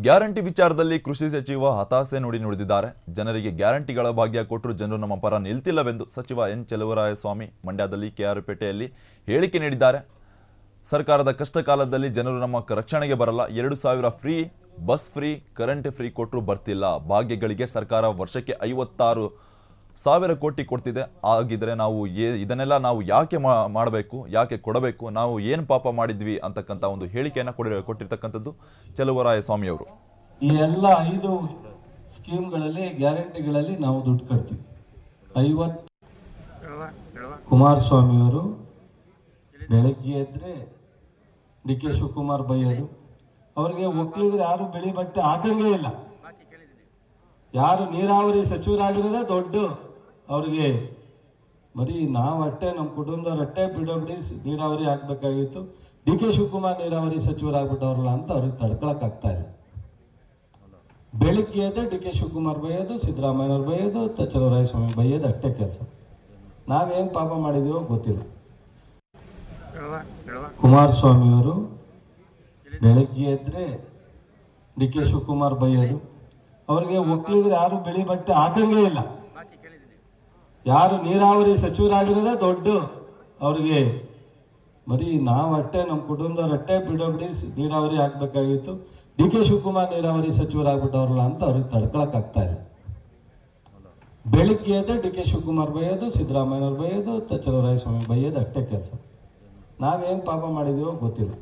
Guarantee ವಿಚಾರದಲ್ಲಿ ಕೃಷಿ ಸಚಿವ ಹತಾಶೆ ನುಡಿದಿದ್ದಾರೆ. ಜನರಿಗೆ ಗ್ಯಾರಂಟಿಗಳ ಭಾಗ್ಯ ಕೊಟ್ಟರು ಜನರು ನಮ್ಮ ಪರ ನಿಲ್ತಿಲ್ಲವೆಂದು ಸಚಿವ ಎನ್ ಚೆಲುವರಾಯಸ್ವಾಮಿ ಮಂಡ್ಯದಲ್ಲಿ ಕೆಆರ್ಪೇಟೆಯಲ್ಲಿ ಹೇಳಿಕೆ ನೀಡಿದ್ದಾರೆ. ಸರ್ಕಾರದ ಕಷ್ಟ ಕಾಲದಲ್ಲಿ ಜನರು ನಮ್ಮ ರಕ್ಷಣೆಗೆ ಬರಲ್ಲ. 2000 free bus free current free ಕೊಟ್ಟರು ಬರ್ತಿಲ್ಲ. ಭಾಗ್ಯಗಳಿಗೆ ಸರ್ಕಾರ ವರ್ಷಕ್ಕೆ 56,000 ಕೋಟಿ ಕೊಡ್ತಿದೆ. ಆಗಿದ್ರೆ ನಾವು ಇದನ್ನೆಲ್ಲ ನಾವು ಯಾಕೆ ಮಾಡಬೇಕು, ಯಾಕೆ ಕೊಡಬೇಕು, ನಾವು ಏನು ಪಾಪ ಮಾಡಿದ್ವಿ ಅಂತಕ್ಕಂಥ ಒಂದು ಹೇಳಿಕೆಯನ್ನು ಕೊಟ್ಟಿರ್ತಕ್ಕಂಥದ್ದು ಚೆಲುವರಾಯಸ್ವಾಮಿ ಅವರು. ಈ ಎಲ್ಲ 5 ಸ್ಕೀಮ್ಗಳಲ್ಲಿ ಗ್ಯಾರಂಟಿಗಳಲ್ಲಿ ನಾವು ದುಡ್ಡು ಕಟ್ತೀವಿ. 50 ಕುಮಾರಸ್ವಾಮಿ ಅವರು ಬೆಳಗ್ಗೆ ಎದ್ರೆ ಡಿ ಕೆ ಶಿವಕುಮಾರ್ ಬೈಯೋದು, ಅವರಿಗೆ ಒಕ್ಕಲಿಗರು ಯಾರು ಬಿಳಿ ಬಟ್ಟೆ ಹಾಕಂಗೇ ಇಲ್ಲ. ಯಾರು ನೀರಾವರಿ ಸಚಿವರಾಗಿರೋದೇ ದೊಡ್ಡ ಅವ್ರಿಗೆ ಬರೀ ನಾವು ಅಷ್ಟೇ, ನಮ್ಮ ಕುಟುಂಬದವ್ರು ಅಷ್ಟೇ ಬಿಡೋಬಿಡಿ ನೀರಾವರಿ ಹಾಕ್ಬೇಕಾಗಿತ್ತು, ಡಿ ಕೆ ಶಿವಕುಮಾರ್ ನೀರಾವರಿ ಸಚಿವರಾಗ್ಬಿಟ್ಟವ್ರಲ್ಲ ಅಂತ ಅವ್ರಿಗೆ ತಡ್ಕೊಳಕ್ ಆಗ್ತಾ ಇಲ್ಲ. ಬೆಳಿಗ್ಗೆ ಎದ್ದೆ ಡಿ ಕೆ ಶಿವಕುಮಾರ್ ಬೈಯೋದು, ಸಿದ್ದರಾಮಯ್ಯವ್ರು ಬೈಯೋದು, ಚೆಲುವರಾಯಸ್ವಾಮಿ ಬೈಯೋದು ಅಷ್ಟೇ ಕೆಲಸ. ನಾವೇನು ಪಾಪ ಮಾಡಿದೀವೋ ಗೊತ್ತಿಲ್ಲ. ಕುಮಾರಸ್ವಾಮಿ ಅವರು ಬೆಳಗ್ಗೆ ಎದ್ರೆ ಡಿ ಕೆ ಶಿವಕುಮಾರ್ ಬೈಯೋದು, ಅವರಿಗೆ ಒಕ್ಕಲಿಗರು ಯಾರು ಬಿಳಿ ಬಟ್ಟೆ ಹಾಕಂಗೇ ಇಲ್ಲ. ಯಾರು ನೀರಾವರಿ ಸಚಿವರಾಗಿರೋದೇ ದೊಡ್ಡ ಅವ್ರಿಗೆ ಬರೀ ನಾವು ಅಷ್ಟೇ, ನಮ್ಮ ಕುಟುಂಬದವ್ರು ಅಷ್ಟೇ ಬಿಡೋಬಿಡಿ ನೀರಾವರಿ ಹಾಕ್ಬೇಕಾಗಿತ್ತು, ಡಿ ಕೆ ಶಿವಕುಮಾರ್ ನೀರಾವರಿ ಸಚಿವರಾಗ್ಬಿಟ್ಟವ್ರಲ್ಲ ಅಂತ ಅವ್ರಿಗೆ ತಡ್ಕೊಳಕ್ ಆಗ್ತಾ ಇಲ್ಲ. ಬೆಳಿಗ್ಗೆ ಎದ್ದೆ ಡಿ ಕೆ ಶಿವಕುಮಾರ್ ಬೈಯೋದು, ಸಿದ್ದರಾಮಯ್ಯವ್ರು ಬೈಯೋದು, ಚೆಲುವರಾಯಸ್ವಾಮಿ ಬೈಯೋದು ಅಷ್ಟೇ ಕೆಲಸ. ನಾವೇನು ಪಾಪ ಮಾಡಿದೀವೋ ಗೊತ್ತಿಲ್ಲ.